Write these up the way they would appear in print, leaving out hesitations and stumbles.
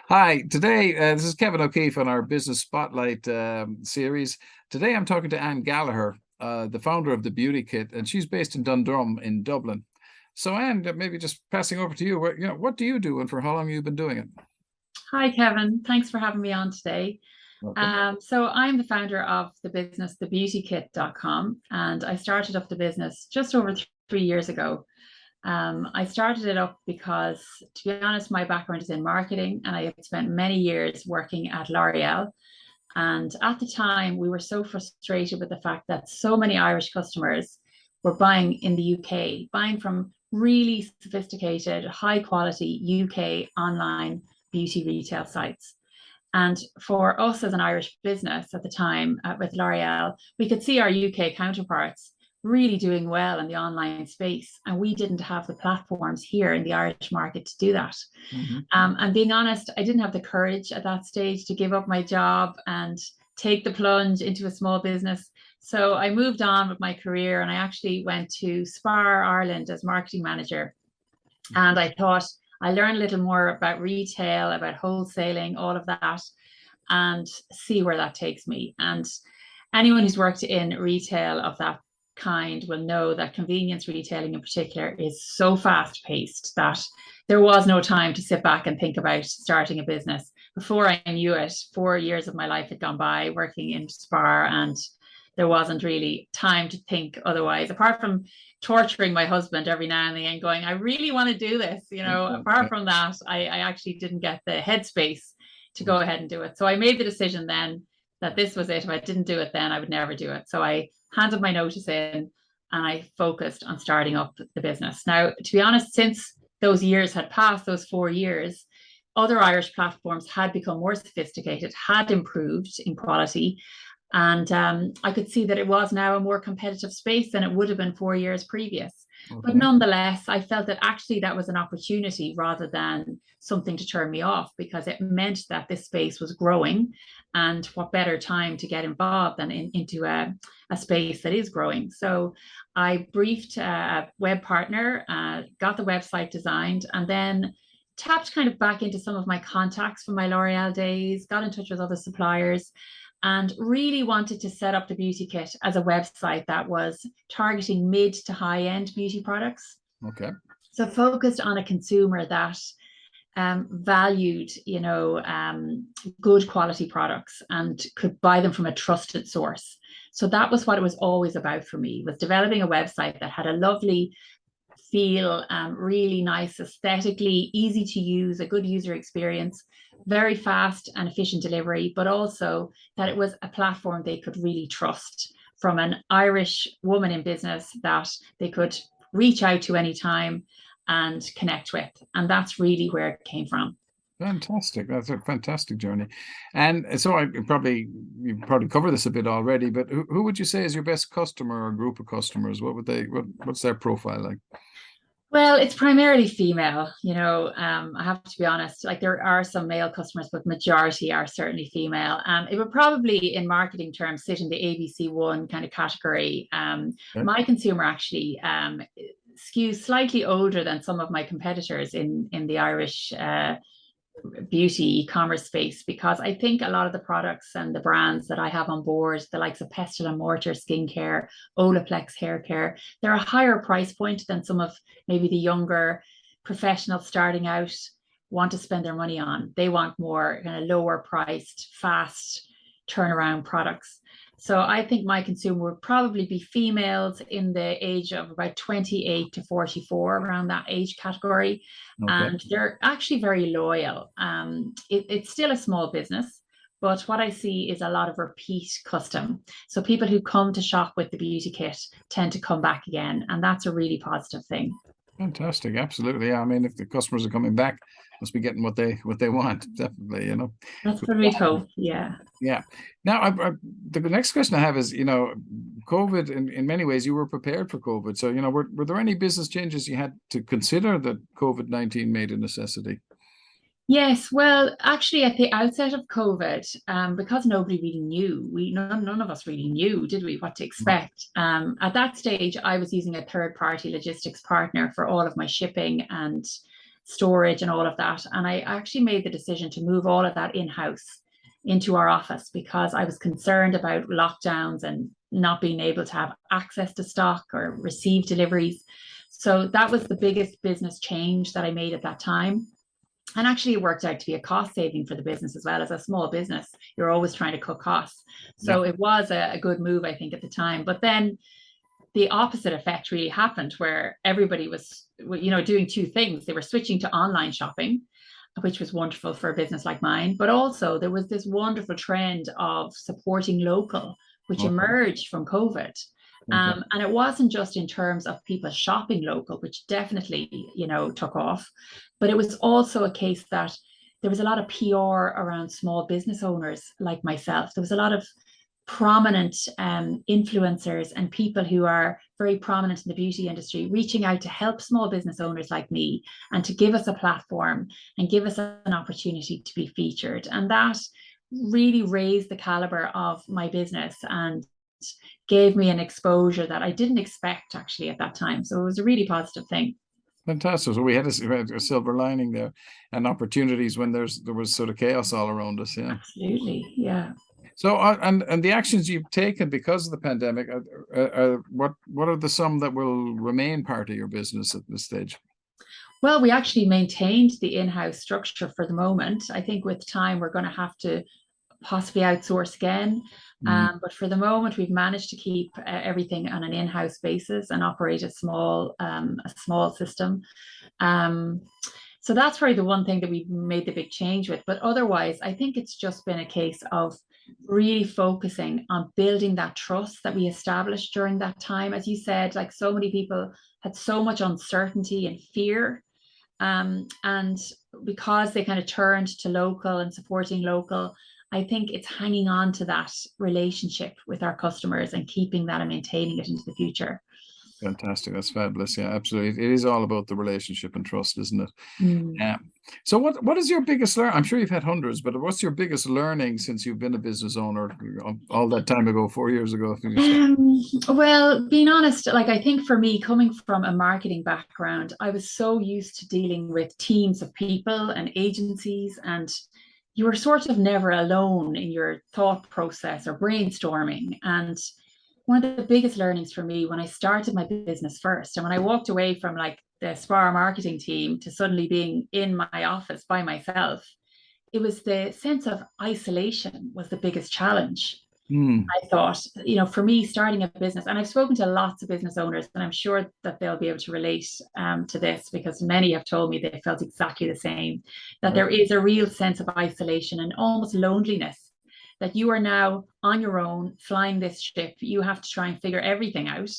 Hi, today this is Kevin O'Keefe on our Business Spotlight series. Today I'm talking to Anne Gallagher, the founder of the Beauty Kit, and she's based in Dundrum in Dublin. So Anne, maybe just passing over to you. What do you do, and for how long have you been doing it? Hi, Kevin. Thanks for having me on today. Welcome. So I'm the founder of the business, thebeautykit.com, and I started up the business just over 3 years ago. I started it up because, to be honest, my background is in marketing, and I had spent many years working at L'Oreal. And at the time, we were so frustrated with the fact that so many Irish customers were buying in the UK, buying from really sophisticated, high quality UK online beauty retail sites. And for us as an Irish business at the time with L'Oreal, we could see our UK counterparts really doing well in the online space. And we didn't have the platforms here in the Irish market to do that. Hmm. And being honest, I didn't have the courage at that stage to give up my job and take the plunge into a small business. So I moved on with my career and I actually went to SPAR Ireland as marketing manager. And I thought I learned a little more about retail, about wholesaling, all of that, and see where that takes me. And anyone who's worked in retail of that kind will know that convenience retailing in particular is so fast paced that there was no time to sit back and think about starting a business. Before I knew it, 4 years of my life had gone by working in SPAR, and there wasn't really time to think otherwise, apart from torturing my husband every now and then, going, I really want to do this. Apart Okay. from that, I actually didn't get the headspace to go ahead and do it. So I made the decision then that this was it. If I didn't do it then, I would never do it. So I handed my notice in and I focused on starting up the business. Now, to be honest, since those years had passed, those 4 years, other Irish platforms had become more sophisticated, had improved in quality. And I could see that it was now a more competitive space than it would have been 4 years previous. But Okay. nonetheless, I felt that actually that was an opportunity rather than something to turn me off, because it meant that this space was growing. And what better time to get involved than into a space that is growing? So I briefed a web partner, got the website designed, and then tapped kind of back into some of my contacts from my L'Oreal days, got in touch with other suppliers, and really wanted to set up the Beauty Kit as a website that was targeting mid to high end beauty products. Okay. So focused on a consumer that valued, good quality products and could buy them from a trusted source. So that was what it was always about for me, was developing a website that had a lovely feel, really nice aesthetically, easy to use, a good user experience, very fast and efficient delivery, but also that it was a platform they could really trust, from an Irish woman in business that they could reach out to anytime and connect with. And that's really where it came from. Fantastic. That's a fantastic journey. And so you probably covered this a bit already, but who would you say is your best customer or group of customers? What's their profile like? Well, it's primarily female. I have to be honest, like there are some male customers, but majority are certainly female. It would probably, in marketing terms, sit in the ABC1 kind of category. Yeah. My consumer actually skews slightly older than some of my competitors in the Irish beauty e-commerce space, because I think a lot of the products and the brands that I have on board, the likes of Pestle and Mortar skincare, Olaplex hair care, they're a higher price point than some of maybe the younger professionals starting out want to spend their money on. They want more kind of lower priced, fast turnaround products. So I think my consumer would probably be females in the age of about 28 to 44, around that age category. Okay. And they're actually very loyal. It's still a small business, but what I see is a lot of repeat custom. So people who come to shop with the Beauty Kit tend to come back again. And that's a really positive thing. Fantastic. Absolutely. Yeah. I mean, if the customers are coming back, must be getting what they want. Definitely, That's what we'd hope. Yeah. Yeah. Now, the next question I have is, COVID, in many ways, you were prepared for COVID. So, were there any business changes you had to consider that COVID-19 made a necessity? Yes, well, actually, at the outset of COVID, because nobody really knew, none of us really knew, did we, what to expect? At that stage, I was using a third-party logistics partner for all of my shipping and storage and all of that. And I actually made the decision to move all of that in-house into our office because I was concerned about lockdowns and not being able to have access to stock or receive deliveries. So that was the biggest business change that I made at that time. And actually it worked out to be a cost saving for the business as well. As a small business, you're always trying to cut costs. So it was a good move, I think, at the time. But then the opposite effect really happened, where everybody was, doing two things. They were switching to online shopping, which was wonderful for a business like mine. But also there was this wonderful trend of supporting local, which emerged from COVID. And it wasn't just in terms of people shopping local, which definitely, took off, but it was also a case that there was a lot of PR around small business owners like myself. There was a lot of prominent influencers and people who are very prominent in the beauty industry reaching out to help small business owners like me and to give us a platform and give us an opportunity to be featured. And that really raised the caliber of my business and gave me an exposure that I didn't expect actually at that time. So it was a really positive thing. Fantastic. So we had a silver lining there, and opportunities when there was sort of chaos all around us. Yeah, absolutely. Yeah. So and the actions you've taken because of the pandemic, what are the some that will remain part of your business at this stage? Well, we actually maintained the in-house structure for the moment. I think with time we're going to have to possibly outsource again. But for the moment, we've managed to keep everything on an in-house basis and operate a small system. So that's probably the one thing that we've made the big change with. But otherwise, I think it's just been a case of really focusing on building that trust that we established during that time. As you said, like so many people had so much uncertainty and fear. And because they kind of turned to local and supporting local, I think it's hanging on to that relationship with our customers and keeping that and maintaining it into the future. Fantastic. That's fabulous. Yeah, absolutely. It is all about the relationship and trust, isn't it? Yeah. So what is your biggest learn? I'm sure you've had hundreds, but what's your biggest learning since you've been a business owner all that time ago, 4 years ago? Well, being honest, like I think for me, coming from a marketing background, I was so used to dealing with teams of people and agencies, and you were sort of never alone in your thought process or brainstorming. And one of the biggest learnings for me when I started my business first, and when I walked away from like the SPAR marketing team to suddenly being in my office by myself, it was the sense of isolation was the biggest challenge. I thought, for me, starting a business, and I've spoken to lots of business owners, and I'm sure that they'll be able to relate to this because many have told me they felt exactly the same, that there is a real sense of isolation and almost loneliness, that you are now on your own flying this ship. You have to try and figure everything out.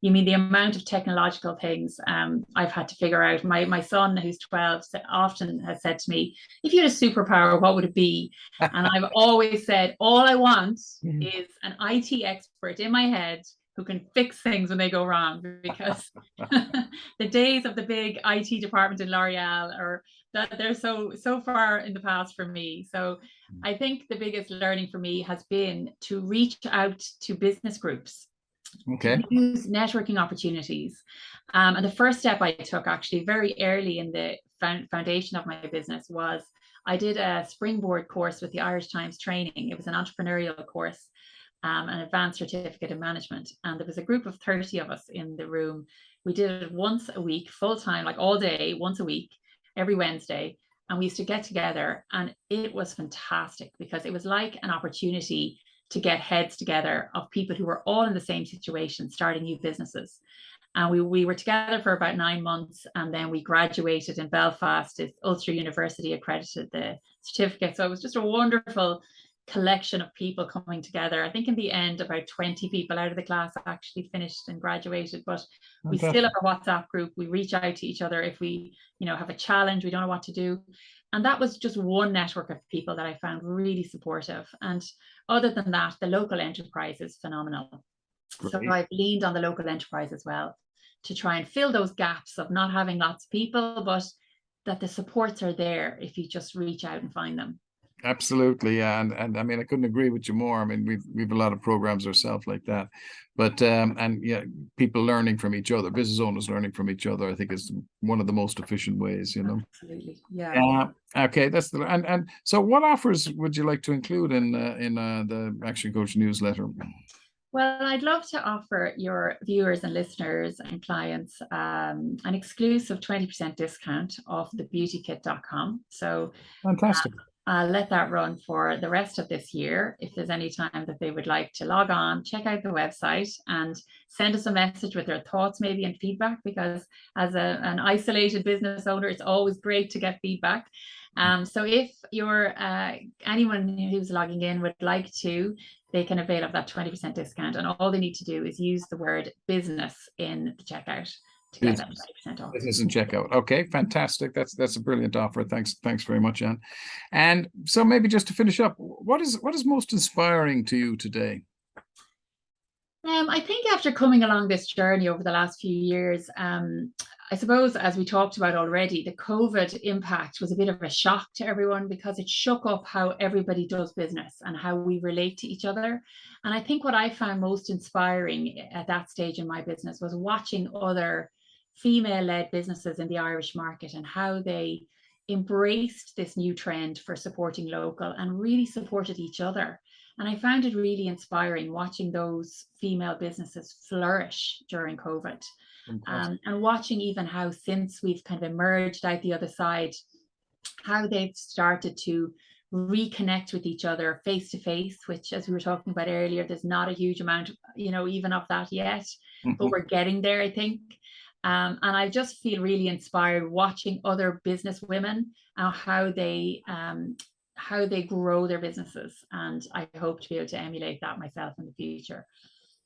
You mean the amount of technological things I've had to figure out. My son, who's 12, often has said to me, if you had a superpower, what would it be? And I've always said, all I want is an IT expert in my head who can fix things when they go wrong, because the days of the big IT department in L'Oreal are that they're so far in the past for me. So I think the biggest learning for me has been to reach out to business groups. To use networking opportunities. And the first step I took actually very early in the foundation of my business was I did a springboard course with the Irish Times training. It was an entrepreneurial course, an advanced certificate in management. And there was a group of 30 of us in the room. We did it once a week, full time, like all day, once a week, every Wednesday. And we used to get together, and it was fantastic because it was like an opportunity to get heads together of people who were all in the same situation, starting new businesses. And we were together for about 9 months, and then we graduated in Belfast. Ulster University accredited the certificate. So it was just a wonderful collection of people coming together. I think in the end, about 20 people out of the class actually finished and graduated, but we still have a WhatsApp group. We reach out to each other if we, have a challenge, we don't know what to do. And that was just one network of people that I found really supportive. And other than that, the local enterprise is phenomenal. Great. So I've leaned on the local enterprise as well to try and fill those gaps of not having lots of people, but that the supports are there if you just reach out and find them. Absolutely, yeah, and I mean I couldn't agree with you more. I mean we've a lot of programs ourselves like that, but and yeah, people learning from each other, business owners learning from each other, I think is one of the most efficient ways, you know. Absolutely, yeah. Yeah. Okay, that's the and so what offers would you like to include in the Action Coach newsletter? Well, I'd love to offer your viewers and listeners and clients an exclusive 20% discount off the beautykit.com. So Fantastic. I'll let that run for the rest of this year. If there's any time that they would like to log on, check out the website and send us a message with their thoughts maybe and feedback, because as an isolated business owner, it's always great to get feedback. So if you're anyone who's logging in would like to, they can avail of that 20% discount. And all they need to do is use the word business in the checkout to get that 20% off. Business and checkout. Okay, fantastic. That's a brilliant offer. Thanks very much, Anne. And so maybe just to finish up, what is most inspiring to you today? I think after coming along this journey over the last few years, I suppose, as we talked about already, the COVID impact was a bit of a shock to everyone because it shook up how everybody does business and how we relate to each other. And I think what I found most inspiring at that stage in my business was watching other female-led businesses in the Irish market and how they embraced this new trend for supporting local and really supported each other. And I found it really inspiring watching those female businesses flourish during COVID. And watching even how, since we've kind of emerged out the other side, how they've started to reconnect with each other face to face, which, as we were talking about earlier, there's not a huge amount, even of that yet, but we're getting there, I think. And I just feel really inspired watching other business women and how they grow their businesses. And I hope to be able to emulate that myself in the future.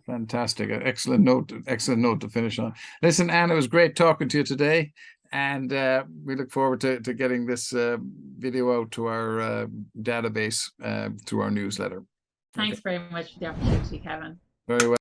Fantastic. Excellent note to finish on. Listen, Anne, it was great talking to you today. And we look forward to getting this video out to our database through our newsletter. Thanks very much for the opportunity, Kevin. Very well.